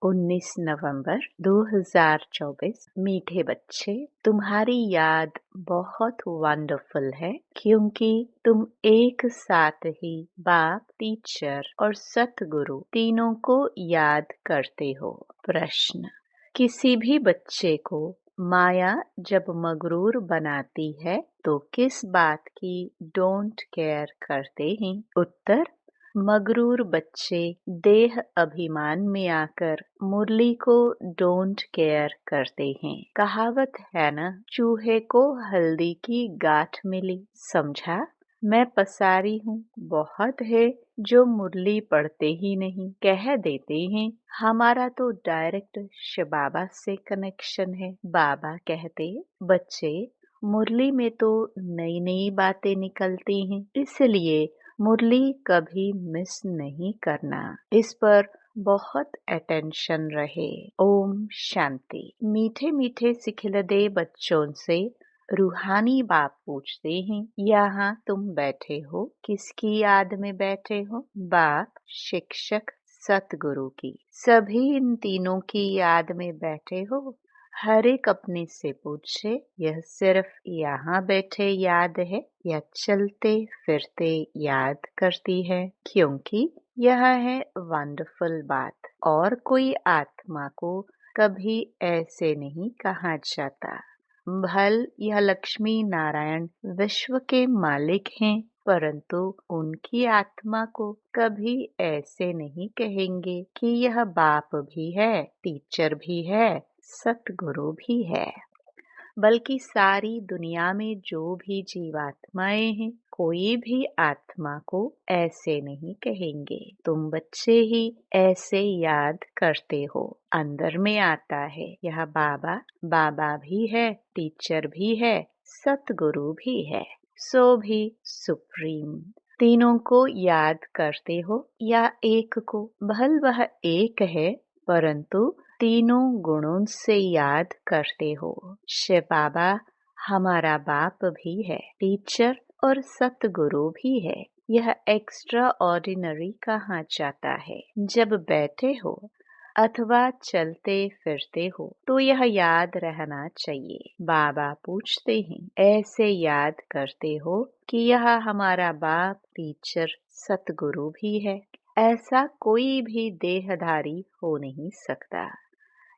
19 नवंबर 2024। मीठे बच्चे, तुम्हारी याद बहुत वंडरफुल है क्योंकि तुम एक साथ ही बाप, टीचर और सतगुरु तीनों को याद करते हो। प्रश्न: किसी भी बच्चे को माया जब मगरूर बनाती है तो किस बात की डोंट केयर करते हैं? उत्तर: मगरूर बच्चे देह अभिमान में आकर मुरली को डोंट केयर करते हैं। कहावत है ना, चूहे को हल्दी की गांठ मिली। समझा? मैं पसारी हूँ, बहुत है जो मुरली पढ़ते ही नहीं, कह देते हैं हमारा तो डायरेक्ट शिव बाबा से कनेक्शन है। बाबा कहते, बच्चे मुरली में तो नई नई बातें निकलती हैं, इसलिए मुरली कभी मिस नहीं करना। इस पर बहुत अटेंशन रहे। ओम शांति। मीठे मीठे सिखिलदे बच्चों से रूहानी बाप पूछते हैं, यहाँ तुम बैठे हो, किसकी याद में बैठे हो? बाप, शिक्षक, सतगुरु की। सभी इन तीनों की याद में बैठे हो? हर एक अपने से पूछे, यह सिर्फ यहाँ बैठे याद है या चलते फिरते याद करती है? क्योंकि यह है वंडरफुल बात। और कोई आत्मा को कभी ऐसे नहीं कहा जाता। भल यह लक्ष्मी नारायण विश्व के मालिक हैं, परंतु उनकी आत्मा को कभी ऐसे नहीं कहेंगे कि यह बाप भी है, टीचर भी है, सतगुरु भी है। बल्कि सारी दुनिया में जो भी जीवात्माएं हैं, कोई भी आत्मा को ऐसे नहीं कहेंगे। तुम बच्चे ही ऐसे याद करते हो। अंदर में आता है, यह बाबा, बाबा भी है, टीचर भी है, सतगुरु भी है, सो भी सुप्रीम। तीनों को याद करते हो या एक को? भल वह एक है, परंतु तीनों गुणों से याद करते हो। शिव बाबा हमारा बाप भी है, टीचर और सतगुरु भी है। यह एक्स्ट्रा ऑर्डिनरी कहा जाता है। जब बैठे हो अथवा चलते फिरते हो तो यह याद रहना चाहिए। बाबा पूछते हैं, ऐसे याद करते हो कि यह हमारा बाप, टीचर, सतगुरु भी है? ऐसा कोई भी देहधारी हो नहीं सकता।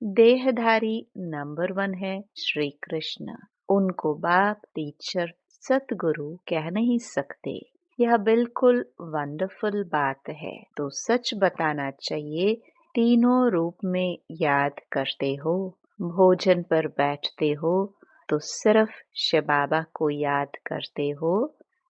देहधारी नंबर 1 है श्री कृष्ण। उनको बाप, टीचर, सतगुरु कह नहीं सकते। यह बिल्कुल वंडरफुल बात है। तो सच बताना चाहिए, तीनों रूप में याद करते हो। भोजन पर बैठते हो तो सिर्फ शिव बाबा को याद करते हो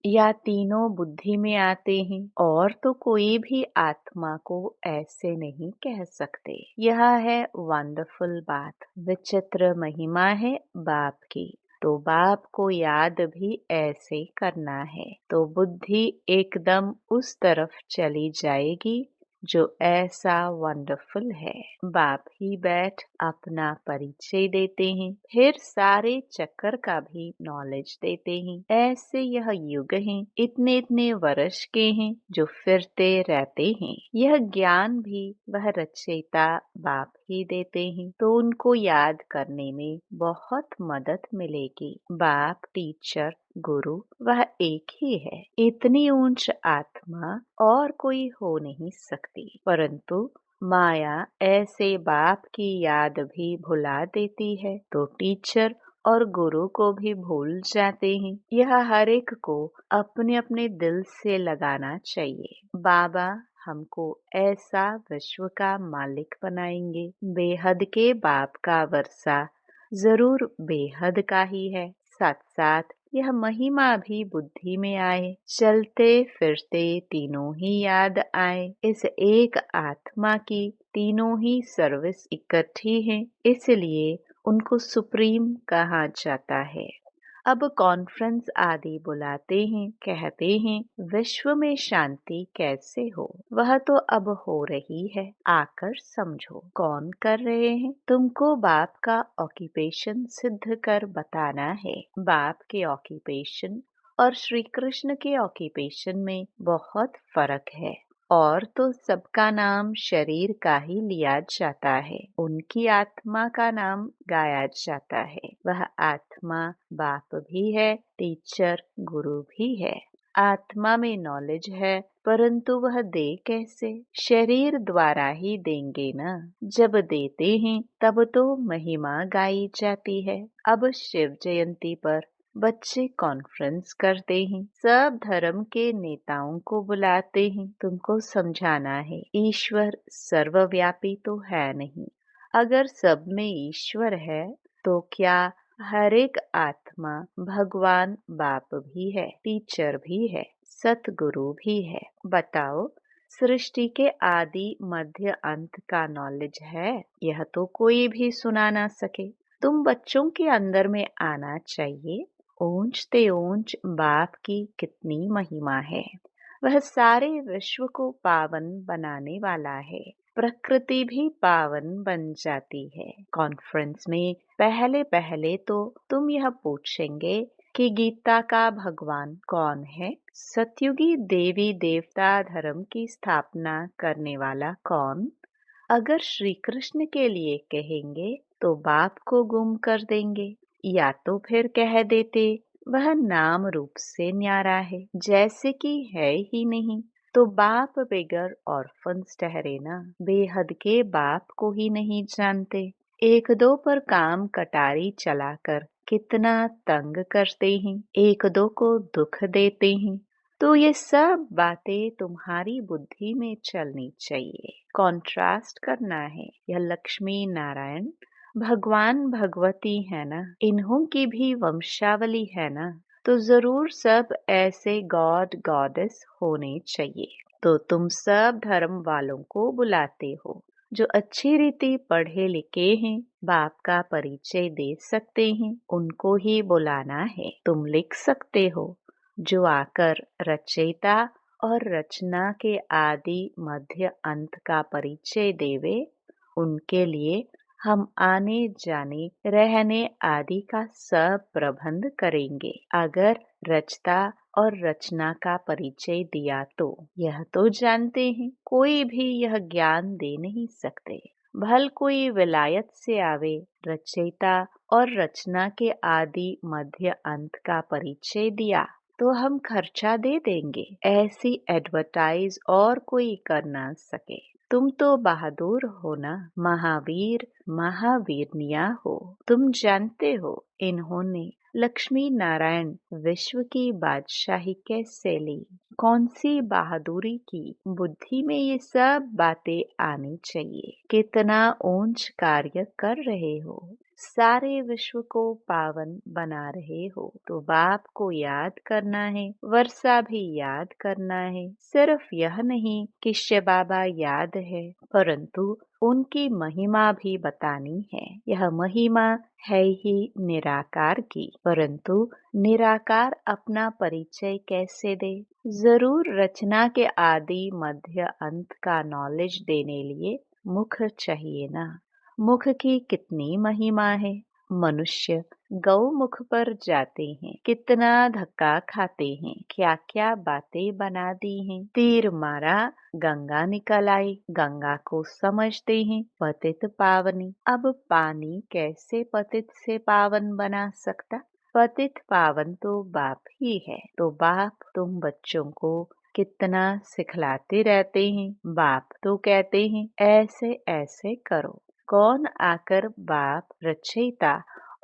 या तीनों बुद्धि में आते हैं? और तो कोई भी आत्मा को ऐसे नहीं कह सकते। यह है वंडरफुल बात, विचित्र महिमा है बाप की। तो बाप को याद भी ऐसे करना है तो बुद्धि एकदम उस तरफ चली जाएगी जो ऐसा वंडरफुल है। बाप ही बैठ अपना परिचय देते हैं, फिर सारे चक्कर का भी नॉलेज देते हैं। ऐसे यह युग हैं, इतने इतने वर्ष के हैं जो फिरते रहते हैं। यह ज्ञान भी वह रचयिता बाप ही देते हैं, तो उनको याद करने में बहुत मदद मिलेगी। बाप, टीचर, गुरु वह एक ही है। इतनी ऊंच आत्मा और कोई हो नहीं सकती। परंतु माया ऐसे बाप की याद भी भुला देती है तो टीचर और गुरु को भी भूल जाते हैं। यह हर एक को अपने अपने दिल से लगाना चाहिए। बाबा हमको ऐसा विश्व का मालिक बनाएंगे। बेहद के बाप का वर्षा जरूर बेहद का ही है। साथ साथ यह महिमा भी बुद्धि में आए, चलते फिरते तीनों ही याद आए। इस एक आत्मा की तीनों ही सर्विस इकट्ठी है, इसलिए उनको सुप्रीम कहा जाता है। अब कॉन्फ्रेंस आदि बुलाते हैं, कहते हैं विश्व में शांति कैसे हो? वह तो अब हो रही है, आकर समझो। कौन कर रहे हैं? तुमको बाप का ऑक्यूपेशन सिद्ध कर बताना है। बाप के ऑक्यूपेशन और श्री कृष्ण के ऑक्यूपेशन में बहुत फर्क है। और तो सबका नाम शरीर का ही लिया जाता है, उनकी आत्मा का नाम गाया जाता है। वह आत्मा बाप भी है, टीचर गुरु भी है। आत्मा में नॉलेज है, परंतु वह दे कैसे? शरीर द्वारा ही देंगे ना। जब देते हैं तब तो महिमा गाई जाती है। अब शिव जयंती पर बच्चे कॉन्फ्रेंस करते हैं, सब धर्म के नेताओं को बुलाते हैं। तुमको समझाना है, ईश्वर सर्वव्यापी तो है नहीं। अगर सब में ईश्वर है तो क्या हर एक आत्मा भगवान बाप भी है, टीचर भी है, सतगुरु भी है। बताओ, सृष्टि के आदि मध्य अंत का नॉलेज है? यह तो कोई भी सुना ना सके। तुम बच्चों के अंदर में आना चाहिए। ऊंचते ऊंच बाप की कितनी महिमा है। वह सारे विश्व को पावन बनाने वाला है। प्रकृति भी पावन बन जाती है। कॉन्फ्रेंस में पहले पहले तो तुम यह पूछेंगे कि गीता का भगवान कौन है? सतयुगी देवी देवता धर्म की स्थापना करने वाला कौन? अगर श्री कृष्ण के लिए कहेंगे तो बाप को गुम कर देंगे, या तो फिर कह देते वह नाम रूप से न्यारा है, जैसे कि है ही नहीं। तो बाप बिगर ऑर्फन्स ठहरे ना। बेहद के बाप को ही नहीं जानते। एक दो पर काम कटारी चलाकर कितना तंग करते हैं, एक दो को दुख देते हैं। तो ये सब बातें तुम्हारी बुद्धि में चलनी चाहिए। कॉन्ट्रास्ट करना है। यह लक्ष्मी नारायण भगवान भगवती है ना, इन्हों की भी वंशावली है ना, तो जरूर सब ऐसे गॉड गॉडेस होने चाहिए। तो तुम सब धर्म वालों को बुलाते हो, जो अच्छी रीति पढ़े लिखे हैं, बाप का परिचय दे सकते हैं, उनको ही बुलाना है। तुम लिख सकते हो, जो आकर रचयिता और रचना के आदि मध्य अंत का परिचय देवे, उनके लिए हम आने जाने रहने आदि का सब प्रबंध करेंगे। अगर रचता और रचना का परिचय दिया तो यह तो जानते हैं, कोई भी यह ज्ञान दे नहीं सकते। भल कोई विलायत से आवे, रचयिता और रचना के आदि मध्य अंत का परिचय दिया तो हम खर्चा दे देंगे। ऐसी एडवर्टाइज और कोई कर ना सके। तुम तो बहादुर हो ना, महावीर महावीरनिया हो। तुम जानते हो इन्होंने लक्ष्मी नारायण विश्व की बादशाही कैसे ली, कौन सी बहादुरी की। बुद्धि में ये सब बातें आनी चाहिए। कितना ऊंच कार्य कर रहे हो, सारे विश्व को पावन बना रहे हो। तो बाप को याद करना है, वर्षा भी याद करना है। सिर्फ यह नहीं कि शिव बाबा याद है, परंतु उनकी महिमा भी बतानी है। यह महिमा है ही निराकार की, परंतु निराकार अपना परिचय कैसे दे? जरूर रचना के आदि मध्य अंत का नॉलेज देने लिए मुख चाहिए ना। मुख की कितनी महिमा है। मनुष्य गौमुख पर जाते हैं, कितना धक्का खाते हैं, क्या क्या बातें बना दी हैं। तीर मारा, गंगा निकल आई, गंगा को समझते हैं पतित पावनी। अब पानी कैसे पतित से पावन बना सकता? पतित पावन तो बाप ही है। तो बाप तुम बच्चों को कितना सिखलाते रहते हैं। बाप तो कहते हैं ऐसे ऐसे करो। कौन आकर बाप रचयिता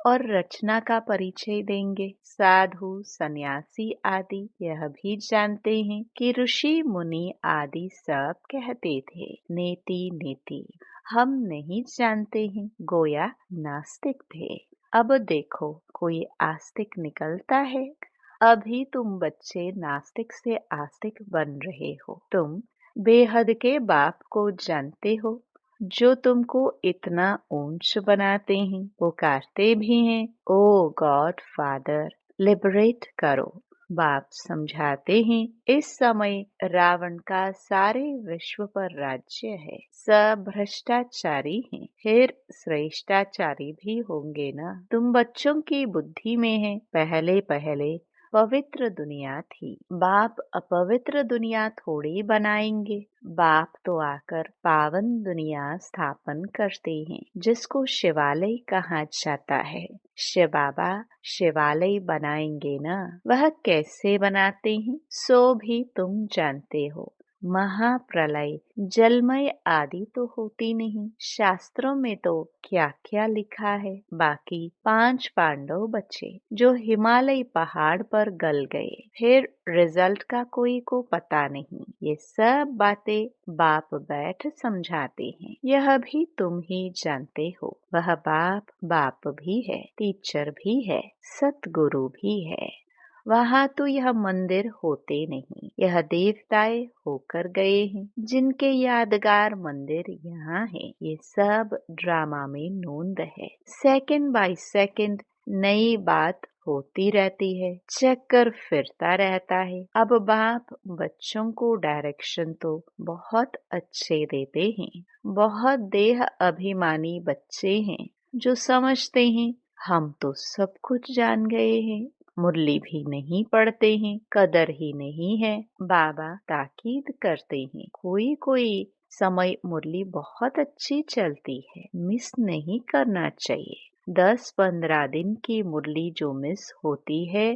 और रचना का परिचय देंगे? साधु सन्यासी आदि यह भी जानते हैं कि ऋषि मुनि आदि सब कहते थे नेति नेति। हम नहीं जानते हैं, गोया नास्तिक थे। अब देखो कोई आस्तिक निकलता है। अभी तुम बच्चे नास्तिक से आस्तिक बन रहे हो। तुम बेहद के बाप को जानते हो, जो तुमको इतना ऊंच बनाते हैं, पुकारते भी हैं ओ गॉड फादर लिबरेट करो। बाप समझाते हैं इस समय रावण का सारे विश्व पर राज्य है, सब भ्रष्टाचारी हैं, फिर श्रेष्ठाचारी भी होंगे ना। तुम बच्चों की बुद्धि में है, पहले पहले पवित्र दुनिया थी। बाप अपवित्र दुनिया थोड़ी बनाएंगे। बाप तो आकर पावन दुनिया स्थापन करते हैं, जिसको शिवालय कहा जाता है। शिव बाबा शिवालय बनाएंगे ना, वह कैसे बनाते हैं सो भी तुम जानते हो। महाप्रलय जलमय आदि तो होती नहीं। शास्त्रों में तो क्या क्या लिखा है। बाकी 5 पांडव बचे जो हिमालय पहाड़ पर गल गए। फिर रिजल्ट का कोई को पता नहीं। ये सब बातें बाप बैठ समझाते हैं। यह भी तुम ही जानते हो। वह बाप भी है, टीचर भी है, सतगुरु भी है। वहाँ तो यह मंदिर होते नहीं। यह देवताए होकर गए हैं, जिनके यादगार मंदिर यहाँ है। ये सब ड्रामा में नोंद है। सेकंड बाय सेकंड नई बात होती रहती है, चक्कर फिरता रहता है। अब बाप बच्चों को डायरेक्शन तो बहुत अच्छे देते हैं। बहुत देह अभिमानी बच्चे हैं जो समझते हैं हम तो सब कुछ जान गए हैं। मुरली भी नहीं पढ़ते हैं, कदर ही नहीं है। बाबा ताकीद करते हैं, कोई कोई समय मुरली बहुत अच्छी चलती है, मिस नहीं करना चाहिए। 10-15 दिन की मुरली जो मिस होती है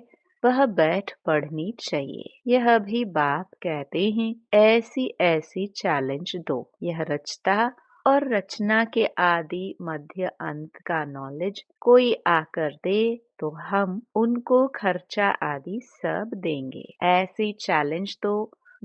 वह बैठ पढ़नी चाहिए। यह भी बाप कहते हैं ऐसी ऐसी चैलेंज दो। यह रचता और रचना के आदि मध्य अंत का नॉलेज कोई आकर दे तो हम उनको खर्चा आदि सब देंगे। ऐसी चैलेंज तो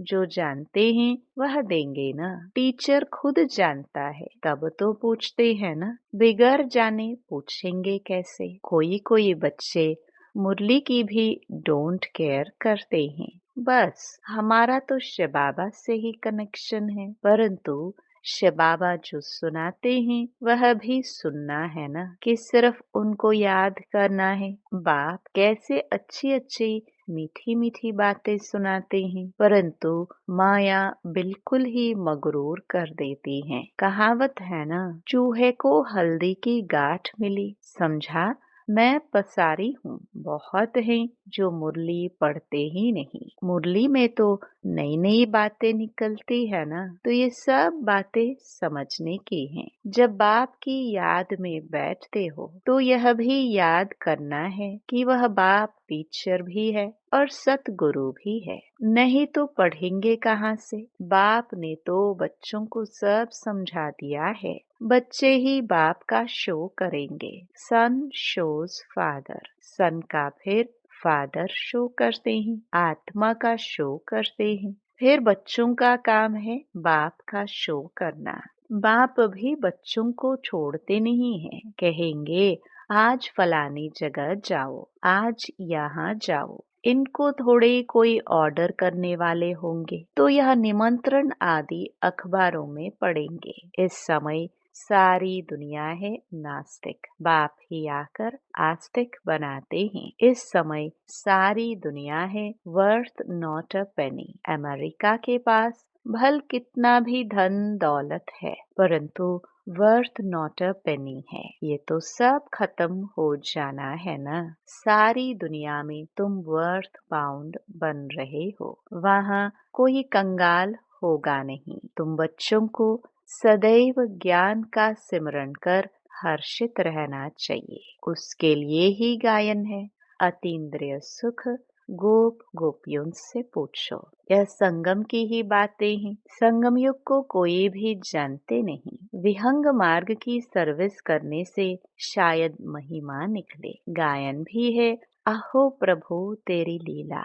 जो जानते हैं वह देंगे ना। टीचर खुद जानता है तब तो पूछते हैं ना, बिगर जाने पूछेंगे कैसे। कोई कोई बच्चे मुरली की भी डोंट केयर करते हैं। बस हमारा तो शिव बाबा से ही कनेक्शन है, परंतु शिव बाबा जो सुनाते हैं वह भी सुनना है ना, कि सिर्फ उनको याद करना है। बाप कैसे अच्छी अच्छी मीठी मीठी बातें सुनाते हैं, परंतु माया बिल्कुल ही मगरूर कर देती है। कहावत है ना, चूहे को हल्दी की गांठ मिली, समझा मैं पसारी हूँ। बहुत हैं जो मुरली पढ़ते ही नहीं। मुरली में तो नई नई बातें निकलती है ना, तो ये सब बातें समझने की हैं। जब बाप की याद में बैठते हो तो यह भी याद करना है कि वह बाप टीचर भी है और सतगुरु भी है। नहीं तो पढ़ेंगे कहाँ से। बाप ने तो बच्चों को सब समझा दिया है। बच्चे ही बाप का शो करेंगे। सन शोज फादर, सन का फिर फादर शो करते हैं, आत्मा का शो करते हैं। फिर बच्चों का काम है बाप का शो करना। बाप भी बच्चों को छोड़ते नहीं हैं। कहेंगे आज फलानी जगह जाओ, आज यहाँ जाओ। इनको थोड़े कोई ऑर्डर करने वाले होंगे तो यह निमंत्रण आदि अखबारों में पढ़ेंगे। इस समय सारी दुनिया है नास्तिक, बाप ही आकर आस्तिक बनाते हैं। इस समय सारी दुनिया है worth not a Penney. America के पास भल कितना भी धन दौलत है, परंतु वर्थ नॉट अ पेनी है। ये तो सब खत्म हो जाना है ना। सारी दुनिया में तुम वर्थ पाउंड बन रहे हो, वहाँ कोई कंगाल होगा नहीं। तुम बच्चों को सदैव ज्ञान का सिमरण कर हर्षित रहना चाहिए। उसके लिए ही गायन है। अतीन्द्रिय सुख गोप गोपियों से पूछो। यह संगम की ही बातें हैं। संगम युग को कोई भी जानते नहीं। विहंग मार्ग की सर्विस करने से शायद महिमा निकले। गायन भी है अहो प्रभु तेरी लीला।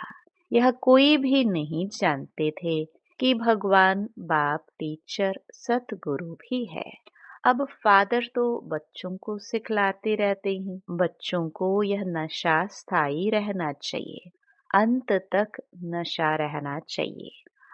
यह कोई भी नहीं जानते थे कि भगवान बाप टीचर सतगुरु भी है। अब फादर तो बच्चों को सिखलाते रहते हैं। बच्चों को यह नशा स्थायी रहना चाहिए, अंत तक नशा रहना चाहिए।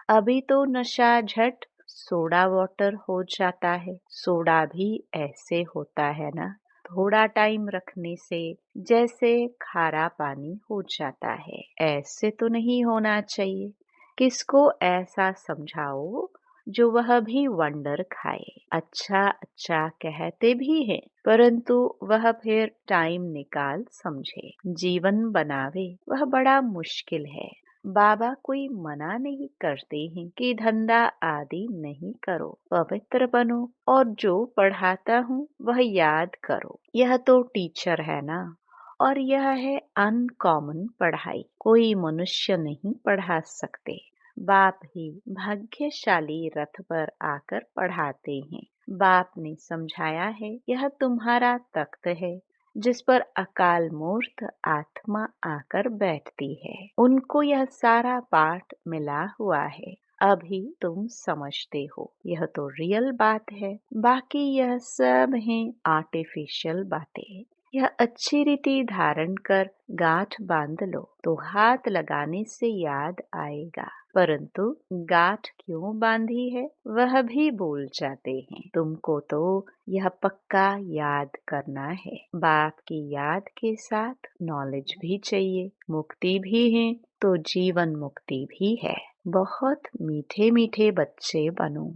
अभी तो नशा झट सोडा वाटर हो जाता है। सोडा भी ऐसे होता है ना, थोड़ा टाइम रखने से जैसे खारा पानी हो जाता है। ऐसे तो नहीं होना चाहिए। किसको ऐसा समझाओ जो वह भी वंडर खाए। अच्छा अच्छा कहते भी हैं, परंतु वह फिर टाइम निकाल समझे, जीवन बनावे, वह बड़ा मुश्किल है। बाबा कोई मना नहीं करते हैं कि धंधा आदि नहीं करो, पवित्र बनो और जो पढ़ाता हूँ वह याद करो। यह तो टीचर है ना, और यह है अनकॉमन पढ़ाई, कोई मनुष्य नहीं पढ़ा सकते। बाप ही भाग्यशाली रथ पर आकर पढ़ाते हैं। बाप ने समझाया है, यह तुम्हारा तख्त है जिस पर अकाल मूर्त आत्मा आकर बैठती है। उनको यह सारा पाठ मिला हुआ है, अभी तुम समझते हो। यह तो रियल बात है, बाकी यह सब है आर्टिफिशियल बातें। यह अच्छी रीति धारण कर गांठ बांध लो तो हाथ लगाने से याद आएगा, परंतु गांठ क्यों बांधी है वह भी भूल जाते हैं। तुमको तो यह पक्का याद करना है। बाप की याद के साथ नॉलेज भी चाहिए, मुक्ति भी है तो जीवन मुक्ति भी है। बहुत मीठे मीठे बच्चे बनो।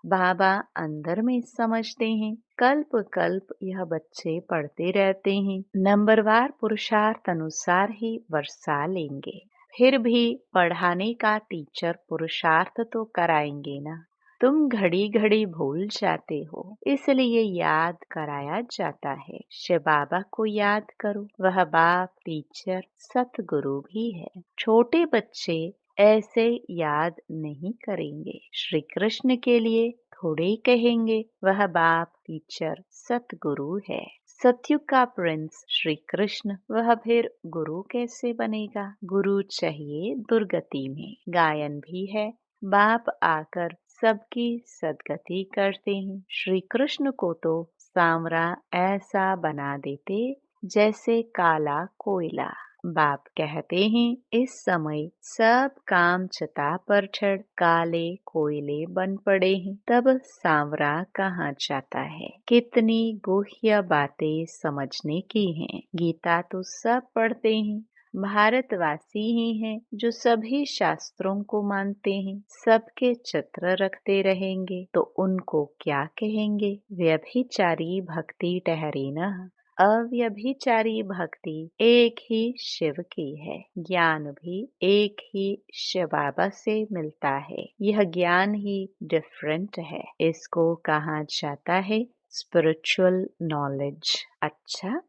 बाबा अंदर में समझते हैं, कल्प कल्प यह बच्चे पढ़ते रहते हैं, नंबरवार पुरुषार्थ अनुसार ही वर्षा लेंगे। फिर भी पढ़ाने का टीचर पुरुषार्थ तो कराएंगे ना। तुम घड़ी घड़ी भूल जाते हो, इसलिए याद कराया जाता है। शिव बाबा को याद करो, वह बाप टीचर सतगुरु भी है। छोटे बच्चे ऐसे याद नहीं करेंगे, श्री कृष्ण के लिए थोड़े कहेंगे, वह बाप टीचर सतगुरु है। सतयुग का प्रिंस श्री कृष्ण, वह फिर गुरु कैसे बनेगा? गुरु चाहिए दुर्गति में। गायन भी है, बाप आकर सबकी सदगति करते हैं। श्री कृष्ण को तो सांवरा ऐसा बना देते जैसे काला कोयला। बाप कहते हैं, इस समय सब काम चिता पर चढ़ काले कोयले बन पड़े हैं, तब सांवरा कहाँ जाता है? कितनी गुह्य बातें समझने की हैं। गीता तो सब पढ़ते हैं, भारतवासी ही हैं जो सभी शास्त्रों को मानते हैं, सबके चित्र रखते रहेंगे तो उनको क्या कहेंगे? व्यभिचारी भक्ति ठहरी न। अव्यभिचारी भक्ति एक ही शिव की है, ज्ञान भी एक ही शिव बाबा से मिलता है। यह ज्ञान ही डिफरेंट है, इसको कहा जाता है स्पिरिचुअल नॉलेज। अच्छा,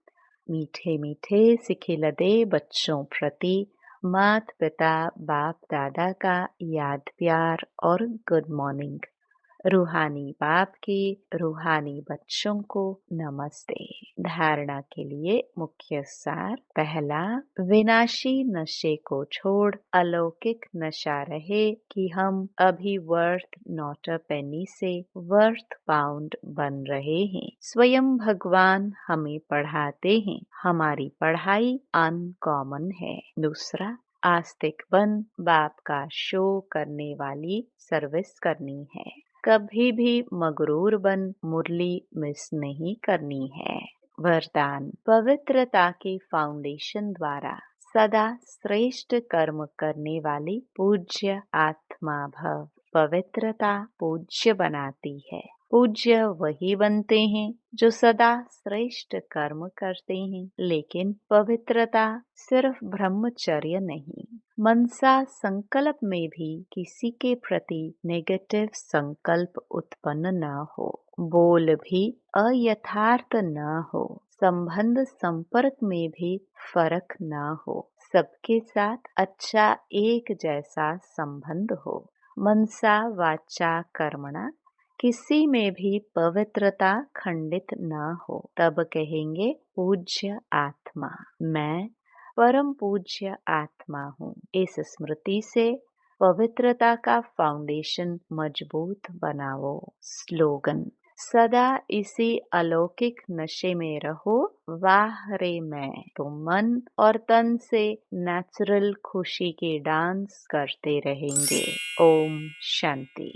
मीठे मीठे सिखिलदे बच्चों प्रति माता पिता बाप दादा का याद प्यार और गुड मॉर्निंग। रूहानी बाप के रूहानी बच्चों को नमस्ते। धारणा के लिए मुख्य सार। पहला, विनाशी नशे को छोड़ अलौकिक नशा रहे कि हम अभी वर्थ नॉट अ पेनी से वर्थ पाउंड बन रहे हैं। स्वयं भगवान हमें पढ़ाते हैं, हमारी पढ़ाई अनकॉमन है। दूसरा, आस्तिक बन बाप का शो करने वाली सर्विस करनी है। कभी भी मगरूर बन मुरली मिस नहीं करनी है। वरदान, पवित्रता के फाउंडेशन द्वारा सदा श्रेष्ठ कर्म करने वाली पूज्य आत्मा भव। पवित्रता पूज्य बनाती है। पूज्य वही बनते हैं जो सदा श्रेष्ठ कर्म करते हैं, लेकिन पवित्रता सिर्फ ब्रह्मचर्य नहीं, मनसा संकल्प में भी किसी के प्रति नेगेटिव संकल्प उत्पन्न न हो, बोल भी अयथार्थ न हो, संबंध संपर्क में भी फर्क न हो, सबके साथ अच्छा एक जैसा संबंध हो, मनसा वाचा कर्मणा किसी में भी पवित्रता खंडित न हो, तब कहेंगे पूज्य आत्मा। मैं परम पूज्य आत्मा हूँ। इस स्मृति से पवित्रता का फाउंडेशन मजबूत बनाओ। स्लोगन, सदा इसी अलौकिक नशे में रहो। वाह रे मैं, तो मन और तन से नेचुरल खुशी के डांस करते रहेंगे। ओम शांति।